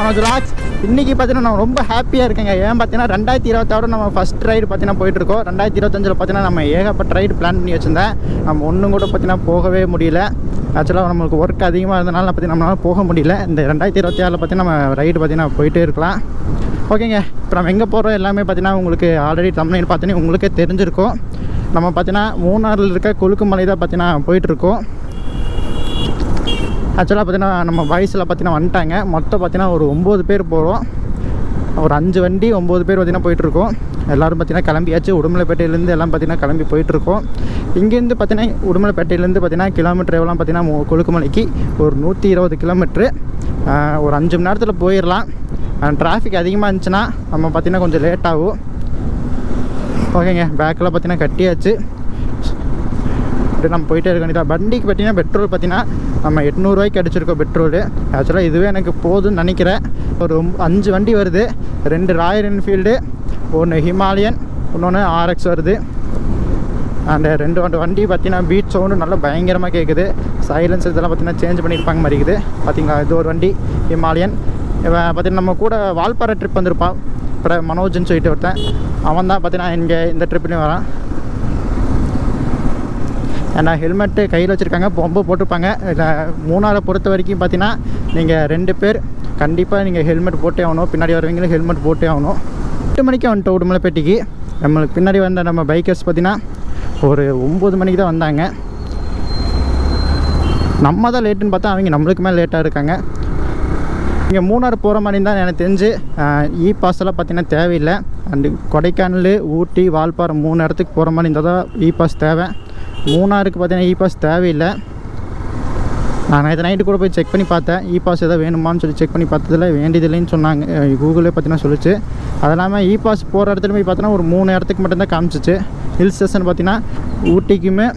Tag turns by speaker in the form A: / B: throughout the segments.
A: மனோஜ் ராஜ். இன்றைக்கி பார்த்தீங்கன்னா நான் ரொம்ப ஹாப்பியாக இருக்கேங்க. ஏன் பார்த்தீங்கன்னா 2026 நம்ம ஃபஸ்ட் ரைடு பார்த்தீங்கன்னா போயிட்டுருக்கோம். 2025 பார்த்தீங்கன்னா நம்ம ஏகப்பட்ட ரைடு பிளான் பண்ணி வச்சுருந்தேன். நம்ம ஒன்றும் கூட பார்த்தீங்கன்னா போகவே முடியல. ஆக்சுவலாக நம்மளுக்கு ஒர்க் அதிகமாக இருந்தனால பார்த்தீங்கன்னா நம்மளால் போக முடியல. இந்த 2026 பார்த்தீங்கன்னா நம்ம ரைடு பார்த்தீங்கன்னா போயிட்டே இருக்கலாம். ஓகேங்க, இப்போ நம்ம எங்கே போகிறோம் எல்லாமே பார்த்தீங்கன்னா உங்களுக்கு ஆல்ரெடி தமிழ்நாடு பார்த்தீங்கன்னா உங்களுக்கே தெரிஞ்சிருக்கும். நம்ம பார்த்தீங்கன்னா மூணாறில் இருக்க கொழுக்குமலை தான் பார்த்தீங்கன்னா போயிட்டுருக்கோம். ஆக்சுவலாக பார்த்தீங்கன்னா நம்ம பாய்ஸில் பார்த்தீங்கன்னா வந்துட்டாங்க. மொத்தம் பார்த்தீங்கன்னா ஒரு 9 பேர் போகிறோம். ஒரு 5 வண்டி 9 பேர் பார்த்தீங்கன்னா போயிட்டுருக்கோம். எல்லோரும் பார்த்தீங்கன்னா கிளம்பியாச்சு. உடுமலைப்பேட்டையிலேருந்து எல்லாம் பார்த்தீங்கன்னா கிளம்பி போயிட்டுருக்கோம். இங்கேருந்து பார்த்தீங்கன்னா உடுமலைப்பேட்டையிலேருந்து பார்த்தீங்கன்னா கிலோமீட்டர் எவ்வளோ பார்த்தீங்கன்னா கொழுக்குமலைக்கு ஒரு 120 கிலோமீட்ரு. ஒரு 5 மணி நேரத்தில் போயிடலாம். டிராஃபிக் அதிகமாக இருந்துச்சுன்னா நம்ம பார்த்தீங்கன்னா கொஞ்சம் லேட் ஆகும். ஓகேங்க, பேக்கில் பார்த்தீங்கன்னா கட்டியாச்சு. நம்ம போயிட்டே இருக்க வேண்டியதான். வண்டிக்கு பார்த்தீங்கன்னா பெட்ரோல் பார்த்தீங்கன்னா நம்ம 800 ரூபாய்க்கு அடிச்சிருக்கோம் பெட்ரோலு. ஆக்சுவலாக இதுவே எனக்கு போதும்னு நினைக்கிறேன். ஒரு 5 வண்டி வருது. 2 ராயல் என்ஃபீல்டு, 1 ஹிமாலயன், இன்னொன்று RX வருது. அந்த 2 வண்டி பார்த்தீங்கன்னா பீட் சவுண்டு நல்லா பயங்கரமாக கேட்குது. சைலன்ஸ் இதெல்லாம் பார்த்தீங்கன்னா சேஞ்ச் பண்ணியிருப்பாங்க மாதிரி இருக்குது. பார்த்தீங்களா, இது ஒரு வண்டி ஹிமாலயன். பார்த்தீங்கன்னா நம்ம கூட வால்பாறை ட்ரிப் வந்திருப்பான் அப்புறம் மனோஜ்னு சொல்லிட்டு ஒருத்தன். அவன் தான் பார்த்தீங்கன்னா இங்கே இந்த ட்ரிப்லேயும் வரான். ஏன்னா ஹெல்மெட்டு கையில் வச்சுருக்காங்க, பொம்பை போட்டிருப்பாங்க. மூணாரை பொறுத்த வரைக்கும் பார்த்தீங்கன்னா நீங்கள் 2 பேர் கண்டிப்பாக நீங்கள் ஹெல்மெட் போட்டே ஆகணும். பின்னாடி வரவங்களும் ஹெல்மெட் போட்டே ஆகணும். 8 மணிக்கு வந்துட்டோம் உடுமலைப்பேட்டைக்கு. நம்மளுக்கு பின்னாடி வந்த நம்ம பைக்கர்ஸ் பார்த்தீங்கன்னா ஒரு 9 மணிக்கு தான் வந்தாங்க. நம்ம தான் லேட்டுன்னு பார்த்தா அவங்க நம்மளுக்கு மேலே லேட்டாக இருக்காங்க. இங்கே மூணாறு போகிற மாதிரி தான் எனக்கு தெரிஞ்சு பாஸ் எல்லாம் பார்த்தீங்கன்னா தேவையில்லை. அண்டு கொடைக்கானல், ஊட்டி, வால்பாறை 3 இடத்துக்கு போகிற மாதிரி இருந்தால் தான் பாஸ் தேவை. மூணாருக்கு பார்த்தீங்கன்னா பாஸ் தேவையில்லை. நான் நேற்று நைட்டு கூட போய் செக் பண்ணி பார்த்தேன். பாஸ் எதாவது வேணுமான்னு சொல்லி செக் பண்ணி பார்த்ததில் வேண்டியதில்லைன்னு சொன்னாங்க. கூகுளே பார்த்தீங்கன்னா சொல்லிச்சு. அது இல்லாமல் பாஸ் போகிற இடத்துல போய் பார்த்தோன்னா ஒரு 3 இடத்துக்கு மட்டும்தான் காமிச்சிச்சு. ஹில் ஸ்டேஷன் பார்த்தீங்கன்னா ஊட்டிக்குமே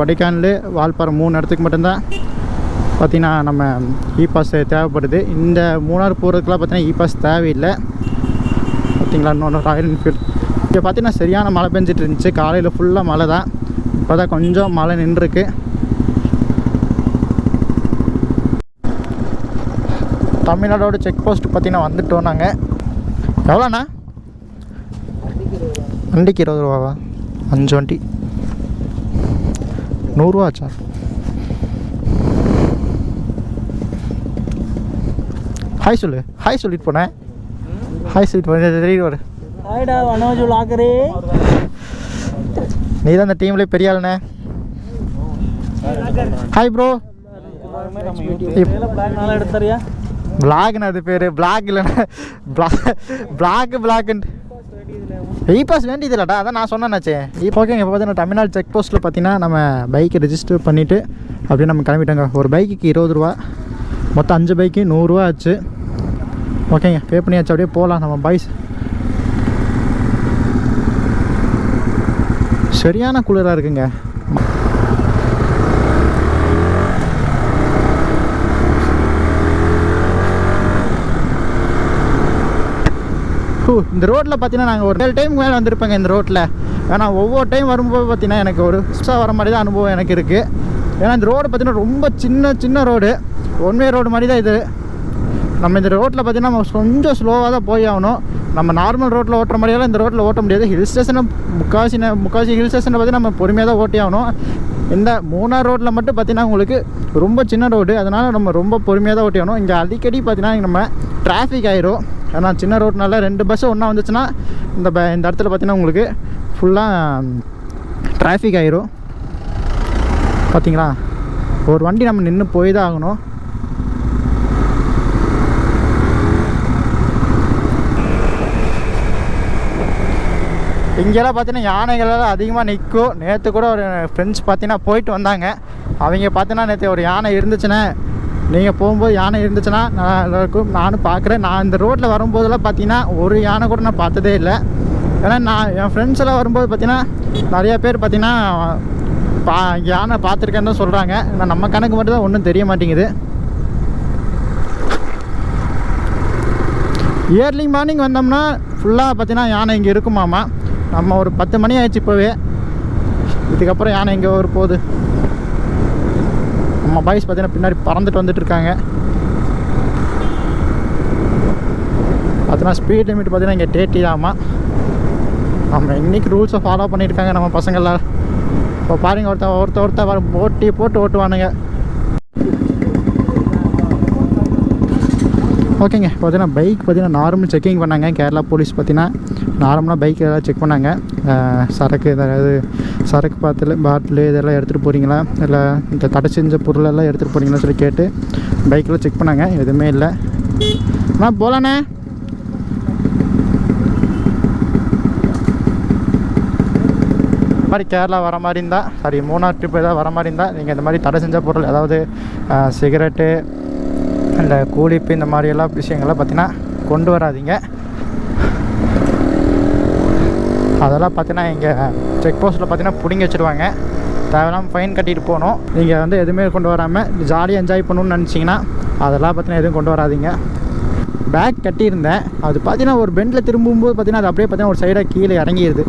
A: கொடைக்கானல், வால்பாறை 3 இடத்துக்கு மட்டும்தான் பார்த்திங்கன்னா நம்ம பாஸ் தேவைப்படுது. இந்த மூணாறு போகிறதுக்குலாம் பார்த்தீங்கன்னா பாஸ் தேவையில்லை. பார்த்திங்களா, இன்னொன்று ராயல் என்ஃபீல்டு. இப்போ பார்த்திங்கன்னா சரியான மழை பெஞ்சிட்டு இருந்துச்சு. காலையில் ஃபுல்லாக மழை தான். இப்போ தான் கொஞ்சம் மழை நின்றுருக்கு. தமிழ்நாடோட செக் போஸ்ட் பார்த்திங்கன்னா வந்துட்டோம் நாங்கள். எவ்வளோண்ணா வண்டிக்கு? 20 ரூபாவா? 5 வண்டி 100 ரூபா ஆச்சா? ஹாய் சொல்லு. ஹாய் சொல்லிட்டு போனேன். ஹாய் சொல்லிட்டு போனேன். தெரியும்.
B: ஹாய்டா மனோஜ் லாக்கரே.
A: நீ தான் இந்த டீம்லேயே பெரிய ஆளுண்ணே. Hi bro.
B: எடுத்தறியா
A: பிளாக்னு அது பேர். பிளாக் இல்லைண்ணே, பிளாக்குன்ட்டு பாஸ் வேண்டியதில்லடா. அதான் நான் சொன்னேன்னாச்சே. இப்போ ஓகேங்க. இப்போ பார்த்தீங்கன்னா தமிழ்நாடு செக் போஸ்ட்டில் பார்த்தீங்கன்னா நம்ம பைக்கை ரெஜிஸ்டர் பண்ணிவிட்டு அப்படியே நம்ம கிளம்பிட்டோங்க. ஒரு பைக்குக்கு 20 ரூபா, மொத்தம் 5 பைக்கு 100 ரூபா ஆச்சு. ஓகேங்க, பே பண்ணியாச்சு. அப்படியே போகலாம் நம்ம பாய்ஸ். சரியான குளிராக இருக்குங்க. இந்த ரோட்டில் பார்த்தீங்கன்னா நாங்கள் ஒரு 7 டைம் மேலே வந்திருப்பேங்க இந்த ரோட்டில். ஏன்னா ஒவ்வொரு டைம் வரும்போது பார்த்தீங்கன்னா எனக்கு ஒரு புதுசாக வர மாதிரி தான் அனுபவம் எனக்கு இருக்குது. ஏன்னா இந்த ரோடு பார்த்தீங்கன்னா ரொம்ப சின்ன ரோடு, ஒன் வே ரோடு மாதிரி தான் இது. நம்ம இந்த ரோட்டில் பார்த்தீங்கன்னா நம்ம கொஞ்சம் ஸ்லோவாக தான் போய் ஆகணும். நம்ம நார்மல் ரோட்டில் ஓட்டுற மாதிரியெல்லாம் இந்த ரோட்டில் ஓட்ட முடியாது. ஹில் ஸ்டேஷனை முக்காசி ஹில் ஸ்டேஷனை பார்த்தீங்கன்னா நம்ம பொறுமையாக தான் ஓட்டி ஆகணும். இந்த மூணார் ரோட்டில் மட்டும் பார்த்தீங்கன்னா உங்களுக்கு ரொம்ப சின்ன ரோடு, அதனால் நம்ம ரொம்ப பொறுமையாக தான் ஓட்டி ஆகணும். இங்கே அடிக்கடி பார்த்தீங்கன்னா நம்ம டிராஃபிக் ஆகிரும். ஏன்னா சின்ன ரோட்னால 2 பஸ்ஸு ஒன்றா வந்துச்சுன்னா இந்த இடத்துல பார்த்தீங்கன்னா உங்களுக்கு ஃபுல்லாக டிராஃபிக் ஆகிரும். பார்த்தீங்களா, ஒரு வண்டி நம்ம நின்று போய் தான் ஆகணும். இங்கெல்லாம் பார்த்தீங்கன்னா யானைகளெல்லாம் அதிகமாக நிற்கும். நேற்று கூட ஒரு ஃப்ரெண்ட்ஸ் பார்த்தீங்கன்னா போயிட்டு வந்தாங்க. அவங்க பார்த்தீங்கன்னா நேற்று ஒரு யானை இருந்துச்சுன்னா, நீங்கள் போகும்போது யானை இருந்துச்சுன்னா நல்லா இருக்கும். நானும் பார்க்குறேன். நான் இந்த ரோட்டில் வரும்போதெல்லாம் பார்த்தீங்கன்னா ஒரு யானை கூட நான் பார்த்ததே இல்லை. ஏன்னா நான் என் ஃப்ரெண்ட்ஸ் எல்லாம் வரும்போது பார்த்தீங்கன்னா நிறையா பேர் பார்த்தீங்கன்னா யானை பார்த்துருக்கேன்னு தான் சொல்கிறாங்க. ஆனால் நம்ம கணக்கு மட்டும் தான் ஒன்றும் தெரிய மாட்டேங்குது. இயர்லி மார்னிங் வந்தோம்னா ஃபுல்லாக பார்த்தீங்கன்னா யானை இங்கே இருக்குமாமா. நம்ம ஒரு 10 மணி ஆயிடுச்சு இப்போவே. இதுக்கப்புறம் யானை எங்கே ஒரு போகுது. நம்ம பாய்ஸ் பார்த்தீங்கன்னா பின்னாடி பறந்துட்டு வந்துட்டு இருக்காங்க. பார்த்தீங்கன்னா ஸ்பீட் லிமிட் பார்த்தீங்கன்னா இங்கே 30 தாம்மா. நம்ம இன்றைக்கி ரூல்ஸை ஃபாலோ பண்ணியிருக்காங்க நம்ம பசங்களாம். இப்போ பாருங்கள் ஒருத்தர் போட்டு ஓட்டுவானுங்க. ஓகேங்க, பார்த்தீங்கன்னா பைக் பார்த்தீங்கன்னா நார்மல் செக்கிங் பண்ணாங்க. கேரளா போலீஸ் பார்த்தீங்கன்னா நார்மலாக பைக் எல்லாம் செக் பண்ணாங்க. சரக்கு ஏதாவது சரக்கு பாட்டில் இதெல்லாம் எடுத்துகிட்டு போகிறீங்களா, இல்லை இந்த தடை செஞ்ச பொருளெல்லாம் எடுத்துகிட்டு போகிறீங்களா சொல்லி கேட்டு பைக்கில் செக் பண்ணாங்க. எதுவுமே இல்லை. போகலாண்ணே. இந்த மாதிரி கேரளா வர மாதிரி இருந்தால் மூணார் ட்ரிப் ஏதாவது வர மாதிரி இருந்தால் நீங்கள் இந்த மாதிரி தடை செஞ்ச பொருள், அதாவது சிகரெட்டு இல்லை கூலிப்பு இந்த மாதிரி எல்லா விஷயங்கள்லாம் பார்த்தீங்கன்னா கொண்டு வராதிங்க. அதெல்லாம் பார்த்தீங்கன்னா இங்கே செக் போஸ்ட்டில் பார்த்தீங்கன்னா பிடிங்கி வச்சுருவாங்க. தேவையில்லாமல் ஃபைன் கட்டிட்டு போகணும். நீங்கள் வந்து எதுவுமே கொண்டு வராமல் ஜாலியாக என்ஜாய் பண்ணணுன்னு நினச்சிங்கன்னா அதெல்லாம் பார்த்தீங்கன்னா எதுவும் கொண்டு வராதிங்க. பேக் கட்டியிருந்தேன், அது பார்த்தீங்கன்னா ஒரு பெண்டில் திரும்பும்போது பார்த்தீங்கன்னா அது அப்படியே பார்த்தீங்கன்னா ஒரு சைடாக கீழே இறங்கிடுது.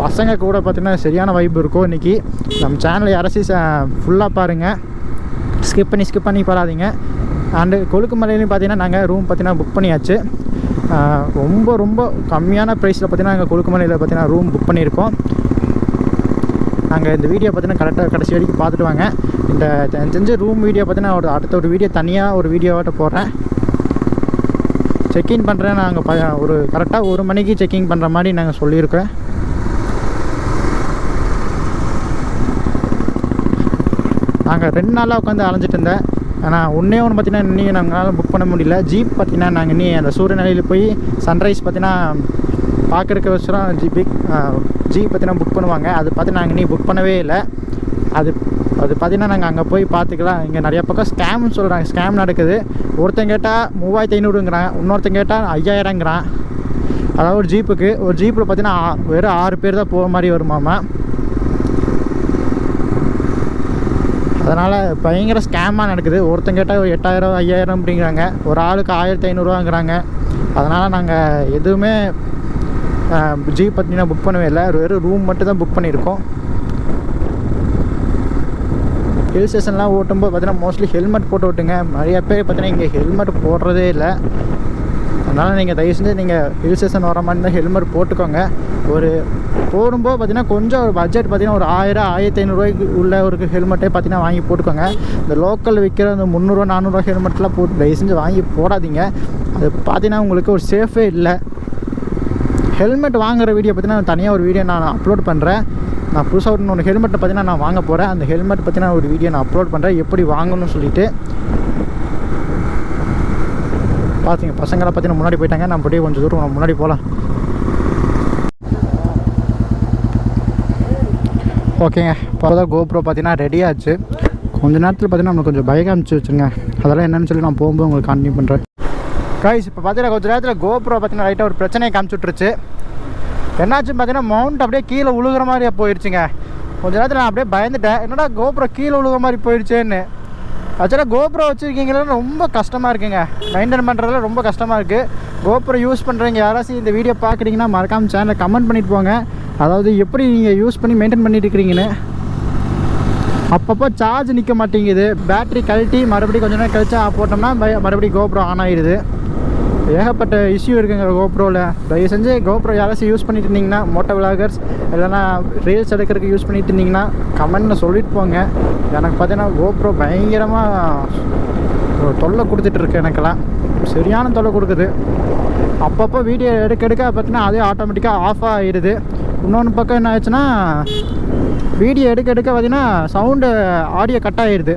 A: பசங்க கூட பார்த்தீங்கன்னா சரியான வைப் இருக்கும். இன்றைக்கி நம்ம சேனலை யாராச்சும் ஃபுல்லாக பாருங்கள், ஸ்கிப் பண்ணி பாராதீங்க. அண்டு கொழுக்குமலையிலையும் பார்த்தீங்கன்னா நாங்கள் ரூம் பார்த்தீங்கன்னா புக் பண்ணியாச்சு. ரொம்ப கம்மியான ப்ரைஸில் பார்த்தீங்கன்னா நாங்கள் கொழுக்குமலையில் பார்த்தீங்கன்னா ரூம் புக் பண்ணியிருக்கோம். நாங்கள் இந்த வீடியோ பார்த்தீங்கன்னா கரெக்டாக கடைசி வரைக்கும் பார்த்துட்டு வாங்க. இந்த தெரிஞ்ச ரூம் வீடியோ பார்த்தீங்கன்னா அடுத்த ஒரு வீடியோ தனியாக ஒரு வீடியோவாட்ட போடுறேன். செக்இன் பண்ணுறேன். நாங்கள் ஒரு கரெக்டாக 1 மணிக்கு செக்இன் பண்ணுற மாதிரி நாங்கள் சொல்லியிருக்கோம். நாங்கள் 2 நாளாக உட்காந்து அலைஞ்சிட்டு இருந்தேன். ஆனால் ஒன்று பார்த்தீங்கன்னா இன்னும் நாங்களால் புக் பண்ண முடியல. ஜீப் பார்த்தீங்கன்னா நாங்கள் அந்த சூரியநிலையில் போய் சன்ரைஸ் பார்த்தீங்கன்னா பார்க்குறக்கு வச்சுலாம் ஜீப் பார்த்தீங்கன்னா புக் பண்ணுவாங்க. அது பார்த்து நாங்கள் புக் பண்ணவே இல்லை. அது பார்த்தீங்கன்னா நாங்கள் அங்கே போய் பார்த்துக்கலாம். இங்கே நிறையா பக்கம் ஸ்கேம்னு சொல்கிறாங்க. ஸ்கேம் நடக்குது. ஒருத்தன் கேட்டால் 3500ங்கிறான், இன்னொருத்தன் கேட்டால் 5000ங்கிறான். அதாவது ஒரு ஜீப்பில் பார்த்தீங்கன்னா வெறும் 6 பேர் தான் போகிற மாதிரி வருமாமா. அதனால் பயங்கர ஸ்கேமாக நடக்குது. ஒருத்தன் கேட்டால் 8000 5000 அப்படிங்கிறாங்க, ஒரு ஆளுக்கு 1500ரூவாங்கிறாங்க. அதனால் நாங்கள் எதுவுமே ஜீப் பார்த்தீங்கன்னா புக் பண்ணவே இல்லை. வெறும் ரூம் மட்டும் தான் புக் பண்ணியிருக்கோம். ஹில் ஸ்டேஷன்லாம் ஓட்டும்போது பார்த்தீங்கன்னா மோஸ்ட்லி ஹெல்மெட் போட்டு ஓட்டுங்க. நிறைய பேர் பார்த்தீங்கன்னா இங்கே ஹெல்மெட் போடுறதே இல்லை. அதனால் நீங்கள் தயவு செஞ்சு நீங்கள் ஹில் ஸ்டேஷன் வர மாதிரி இருந்தால் ஹெல்மெட் போட்டுக்கோங்க. ஒரு போடும்போது பார்த்தீங்கன்னா கொஞ்சம் ஒரு பட்ஜெட் பார்த்தீங்கன்னா ஒரு 1000 1500 உள்ள ஒரு ஹெல்மெட்டே பார்த்தீங்கன்னா வாங்கி போட்டுக்கோங்க. இந்த லோக்கல் விற்கிற அந்த 300 400 ஹெல்மெட்லாம் போட்டு தயவு செஞ்சு வாங்கி போடாதீங்க. அது பார்த்தீங்கன்னா உங்களுக்கு ஒரு சேஃபே இல்லை. ஹெல்மெட் வாங்குகிற வீடியோ பார்த்தீங்கன்னா தனியாக ஒரு வீடியோ நான் அப்லோட் பண்ணுறேன். நான் புதுசாக ஒரு ஹெல்மெட்டை பார்த்தீங்கன்னா நான் வாங்க போகிறேன். அந்த ஹெல்மெட் பார்த்தீங்கன்னா ஒரு வீடியோ நான் அப்லோட் பண்ணுறேன், எப்படி வாங்கணும்னு சொல்லிட்டு. பார்த்தீங்க பசங்களாம் பார்த்தீங்கன்னா முன்னாடி போயிட்டாங்க. நம்ம அப்படியே கொஞ்சம் தூரம் முன்னாடி போகலாம். ஓகேங்க, இப்போ தான் கோப்ரோ பார்த்தீங்கன்னா ரெடி ஆச்சு. கொஞ்சம் நேரத்தில் பார்த்தீங்கன்னா நம்மளுக்கு கொஞ்சம் பயம் காமிச்சு வச்சுங்க. அதெல்லாம் என்னென்னு சொல்லி நான் போகும்போது உங்களுக்கு கண்டினியூ பண்ணுறேன். கைஸ், இப்போ பார்த்தீங்கன்னா கொஞ்சம் நேரத்தில் கோப்ரோ பார்த்தீங்கன்னா லைட்டாக ஒரு பிரச்சனையை காமிச்சுட்ருச்சு. என்னாச்சுன்னு பார்த்தீங்கன்னா மவுண்ட் அப்படியே கீழே விழுகிற மாதிரி போயிடுச்சுங்க. கொஞ்சம் நேரத்தில் நான் அப்படியே பயந்துட்டேன், என்னடா கோப்ரோ கீழே விழுகிற மாதிரி போயிடுச்சேன்னு. ஆக்சுவலாக கோப்ரோ வச்சுருக்கீங்களா ரொம்ப கஷ்டமாக இருக்குங்க, மெயின்டைன் பண்ணுறதுல ரொம்ப கஷ்டமாக இருக்குது. கோப்ரோ யூஸ் பண்ணுறவங்க யாராச்சும் இந்த வீடியோ பார்க்குறீங்கன்னா மறக்காமல் சேனலில் கமெண்ட் பண்ணிட்டு போங்க. அதாவது எப்படி நீங்கள் யூஸ் பண்ணி மெயின்டைன் பண்ணிட்டு இருக்கிறீங்கன்னு. அப்பப்போ சார்ஜ் நிற்க மாட்டேங்குது. பேட்ரி கழட்டி மறுபடியும் கொஞ்சம் நேரம் கழிச்சா போட்டோம்னா மறுபடியும் கோப்ரோ ஆன் ஆகிடுது. ஏகப்பட்ட இஷ்யூ இருக்குங்க கோப்ரோவில். தயவு செஞ்சு கோப்ரோ யாராச்சும் யூஸ் பண்ணிட்டு இருந்தீங்கன்னா, மோட்டோ விளாகர்ஸ் இல்லைனா ரீல்ஸ் எடுக்கிறதுக்கு யூஸ் பண்ணிட்டு இருந்தீங்கன்னா கமெண்ட்டில் சொல்லிட்டு போங்க. எனக்கு பார்த்தீங்கன்னா கோப்ரோ பயங்கரமாக தொல்லை கொடுத்துட்ருக்கு. எனக்கெல்லாம் சரியான தொல்லை கொடுக்குது. அப்பப்போ வீடியோ எடுக்க பார்த்தீங்கன்னா அதே ஆட்டோமேட்டிக்காக ஆஃப் ஆகிடுது. இன்னொன்று பக்கம் என்ன ஆச்சுன்னா, வீடியோ எடுக்க பார்த்தீங்கன்னா சவுண்டு ஆடியோ கட் ஆகிடுது.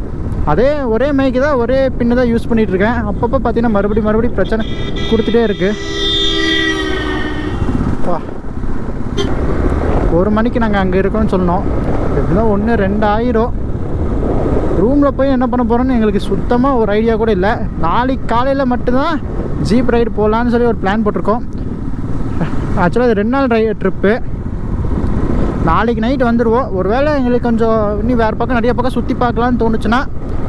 A: ஒரே மைக்கு தான், ஒரே பின்னு தான் யூஸ் பண்ணிகிட்ருக்கேன். அப்பப்போ பார்த்தீங்கன்னா மறுபடியும் பிரச்சனை கொடுத்துட்டே இருக்குது. 1 மணிக்கு நாங்கள் அங்கே இருக்கோம்னு சொன்னோம். எப்படிதான் 1 2 ஆயிரும். ரூமில் போய் என்ன பண்ண போகிறோன்னு எங்களுக்கு சுத்தமாக ஒரு ஐடியா கூட இல்லை. நாளைக்கு காலையில் மட்டும்தான் ஜீப் ரைடு போகலான்னு சொல்லி ஒரு பிளான் போட்டிருக்கோம். ஆக்சுவலாக அது 2 நாள் ட்ரிப்பு. நாளைக்கு நைட்டு வந்துடுவோம். ஒருவேளை எங்களுக்கு கொஞ்சம் இன்னும் வேறு பக்கம் நிறைய பக்கம் சுற்றி பார்க்கலான்னு தோணுச்சுன்னா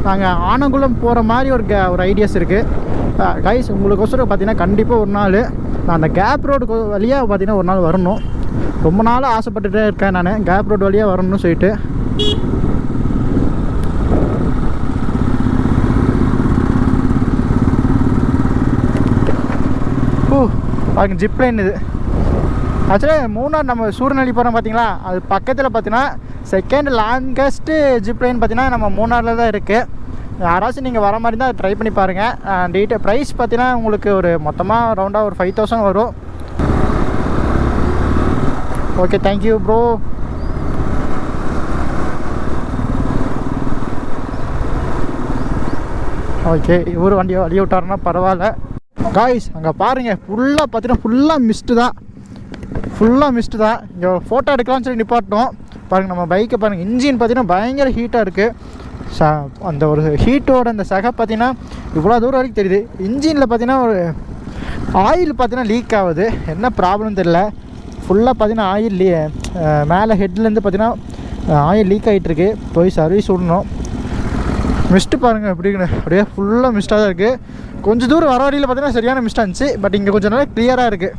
A: நாங்கள் ஆனங்குளம் போகிற மாதிரி ஒரு ஐடியாஸ் இருக்குது. கைஸ், உங்களுக்கோசரம் பார்த்தீங்கன்னா கண்டிப்பாக ஒரு நாள் நான் அந்த கேப் ரோடு வழியாக பார்த்தீங்கன்னா ஒரு நாள் வரணும். ரொம்ப நாள் ஆசைப்பட்டுட்டே இருக்கேன் நான், கேப் ரோடு வழியாக வரணும்னு சொல்லிட்டு. பாருங்க ஜிப்லைன் இது. ஆக்சுவலாக மூணார் நம்ம சூரியநெல்லி போகிறோம் பார்த்தீங்களா, அது பக்கத்தில் பார்த்தீங்கன்னா செகண்ட் லாங்கஸ்ட்டு ஜிப்லைன் பார்த்தீங்கன்னா நம்ம மூணாரில் தான் இருக்குது. யாராச்சும் நீங்கள் வர மாதிரி தான் ட்ரை பண்ணி பாருங்கள். ப்ரைஸ் பார்த்தீங்கன்னா உங்களுக்கு ஒரு மொத்தமாக ரவுண்டாக ஒரு 5000 வரும். Okay, thank you bro. ஓகே, இவர் வண்டியை வழி விட்டாருன்னா பரவாயில்ல. காய்ஸ் அங்கே பாருங்கள், ஃபுல்லாக பார்த்தீங்கன்னா ஃபுல்லாக மிஸ்ட்டு தான். இங்கே ஃபோட்டோ எடுக்கலாம்னு சொல்லி நிப்பாட்டோம். பாருங்கள் நம்ம பைக்கை பாருங்கள், இன்ஜின் பார்த்தீங்கன்னா பயங்கர ஹீட்டாக இருக்குது. அந்த ஒரு ஹீட்டோட அந்த சகை பார்த்தீங்கன்னா இவ்வளோ தூரம் வரைக்கும் தெரியுது. இன்ஜினில் பார்த்தீங்கன்னா ஒரு ஆயில் பார்த்தீங்கன்னா லீக் ஆகுது. என்ன ப்ராப்ளம் தெரியல. ஃபுல்லாக பார்த்தீங்கன்னா ஆயில் மேலே ஹெட்லேருந்து பார்த்தீங்கன்னா ஆயில் லீக் ஆகிட்டுருக்கு. போய் சர்வீஸ் விடணும். மிஸ்ட்டு பாருங்கள் எப்படின்னு, அப்படியே ஃபுல்லாக மிஸ்ட்டாக தான் இருக்குது. கொஞ்சம் தூரம் வர வழியில் பார்த்தீங்கன்னா சரியான மிஸ்ட்டாக இருந்துச்சு. பட் இங்கே கொஞ்சம் நல்லா கிளியராக இருக்குது.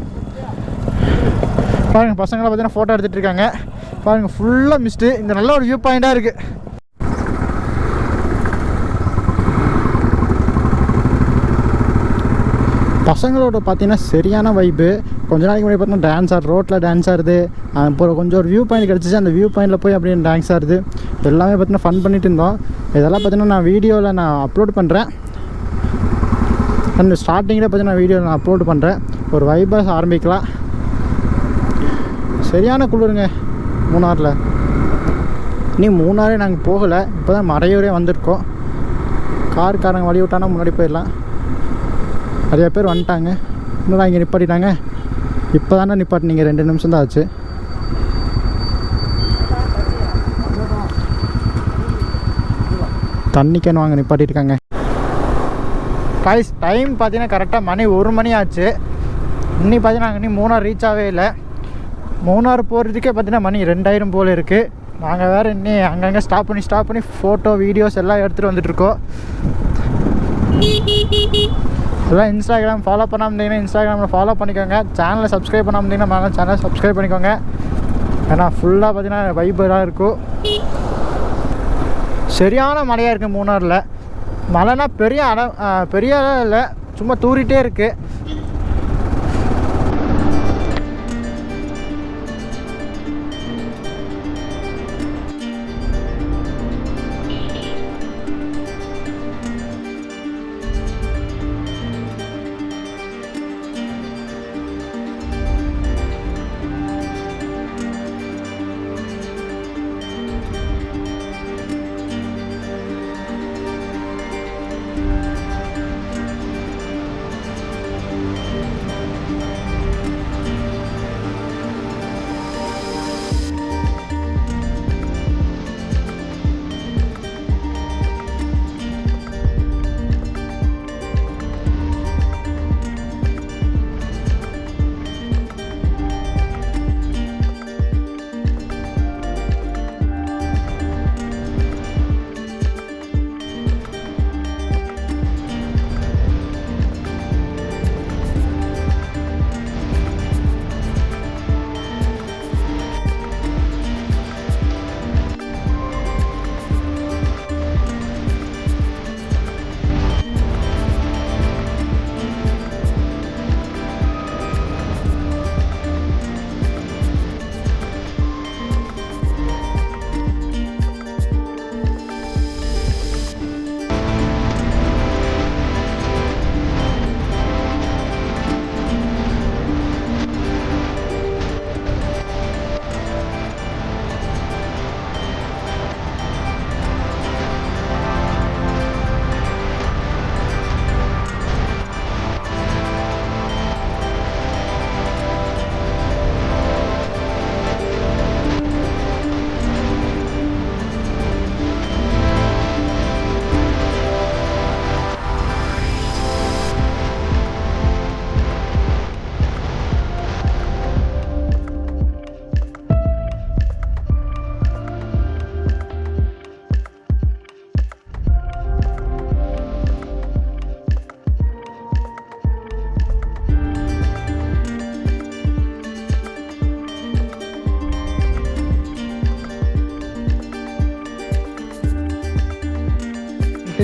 A: பாருங்கள் பசங்களை பார்த்தீங்கன்னா ஃபோட்டோ எடுத்துகிட்டு இருக்காங்க. பாருங்கள் ஃபுல்லாக மிஸ்ட்டு. இந்த நல்ல ஒரு வியூ பாயிண்ட்டாக இருக்குது. பசங்களோட பார்த்தீங்கன்னா சரியான வைப்பு. கொஞ்ச நாளைக்கு முன்னாடி பார்த்தீங்கன்னா ரோட்டில் டான்ஸ் ஆடுது. அப்புறம் கொஞ்சம் ஒரு வியூ பாயிண்ட் கிடச்சிச்சு. அந்த வியூ பாயிண்டில் போய் அப்படியே டான்ஸ் ஆடுது. எல்லாமே பார்த்தீங்கன்னா ஃபன் பண்ணிட்டு இருந்தோம். இதெல்லாம் பார்த்தீங்கன்னா நான் வீடியோவில் நான் அப்லோட் பண்ணுறேன். அண்ட் ஸ்டார்டிங்கில் பார்த்தீங்கன்னா வீடியோவில் நான் அப்லோட் பண்ணுறேன். ஒரு வைபாக ஆரம்பிக்கலாம். சரியான குளிருங்க மூணாரில். இனி மூணாரே நாங்கள் போகலை, இப்போ தான் மறையூரே வந்திருக்கோம். காருக்காரங்க வழி விட்டானா முன்னாடி போயிடலாம். நிறைய பேர் வந்துட்டாங்க. இன்னும் இங்கே நிப்பாட்டிட்டாங்க. இப்போ தானே நிப்பாட்டினீங்க, 2 நிமிஷம் தான் ஆச்சு. தண்ணி கேன் வாங்க நிப்பாட்டிருக்காங்க. டைம் பார்த்தீங்கன்னா கரெக்டாக மணி 1 மணி ஆச்சு. இன்னி பார்த்தீங்கன்னா நாங்கள் இன்னும் மூணார் ரீச் ஆகவே இல்லை. மூணார் போகிறதுக்கே பார்த்தீங்கன்னா மணி 2000 போல் இருக்குது. நாங்கள் வேறு இன்னும் அங்கங்கே ஸ்டாப் பண்ணி ஃபோட்டோ வீடியோஸ் எல்லாம் எடுத்துகிட்டு வந்துட்டுருக்கோம். எல்லாம் இன்ஸ்டாகிராம் ஃபாலோ பண்ணாமல் இருந்தீங்கன்னா இன்ஸ்டாகிராமில் ஃபாலோ பண்ணிக்கோங்க. சேனலை சப்ஸ்கிரைப் பண்ணாமல் இருந்தீங்கன்னா சேனலை சப்ஸ்கிரைப் பண்ணிக்கோங்க. ஏன்னா ஃபுல்லாக பார்த்தீங்கன்னா வைபராக இருக்கும். சரியான மழையாக இருக்குது மூணாரில். மழைனா பெரிய இல்லை, சும்மா தூரிட்டே இருக்குது.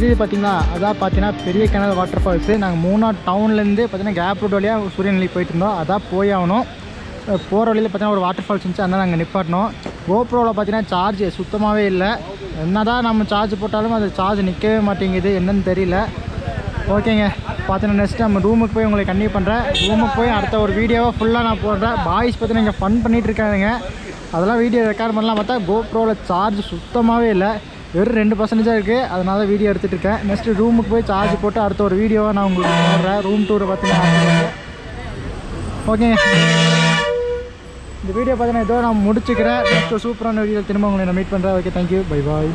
A: தெரியுது பார்த்தீங்களா, அதான் பார்த்தீங்கன்னா பெரிய கிணறு வாட்டர் ஃபால்ஸு. நாங்கள் மூணார் டவுன்லேருந்து பார்த்தீங்கன்னா கேப் ரோட் வழியாக சூரியநிலை போயிட்டு இருந்தோம். அதான் போய் ஆகணும். போகிற வழியில் பார்த்தீங்கன்னா ஒரு வாட்டர் ஃபால்ஸ் இருந்துச்சு, அதனால் நாங்கள் நிப்பாட்டினோம். கோப்ரோவில் பார்த்தீங்கன்னா சார்ஜ் சுத்தமாகவே இல்லை. என்ன தான் நம்ம சார்ஜ் போட்டாலும் அது சார்ஜ் நிற்கவே மாட்டேங்குது, என்னன்னு தெரியல. ஓகேங்க, பார்த்தீங்கன்னா நெக்ஸ்ட் நம்ம ரூமுக்கு போய் உங்களுக்கு கன்டினியூ பண்ணுறேன். ரூமுக்கு போய் அடுத்த ஒரு வீடியோவை ஃபுல்லாக நான் போடுறேன். பாய்ஸ் பார்த்தீங்கன்னா இங்கே ஃபன் பண்ணிகிட்டு இருக்காங்க. அதெல்லாம் வீடியோ ரெக்கார்ட் பண்ணலாம் பார்த்தா கோப்ரோவில் சார்ஜ் சுத்தமாகவே இல்லை, வெறும் 2% இருக்குது. அதனால வீடியோ எடுத்துகிட்டு இருக்கேன். நெக்ஸ்ட்டு ரூமுக்கு போய் சார்ஜ் போட்டு அடுத்த ஒரு வீடியோவை நான் உங்களுக்கு போடுறேன். ரூம் டூரை பார்த்தீங்கன்னா ஓகேங்க. இந்த வீடியோ பார்த்தீங்கன்னா இதோ நான் முடிச்சுக்கிறேன். நெக்ஸ்ட் சூப்பரான வீடியோ திரும்ப உங்களை நான் மீட் பண்ணுறேன். Okay, thank you, bye bye.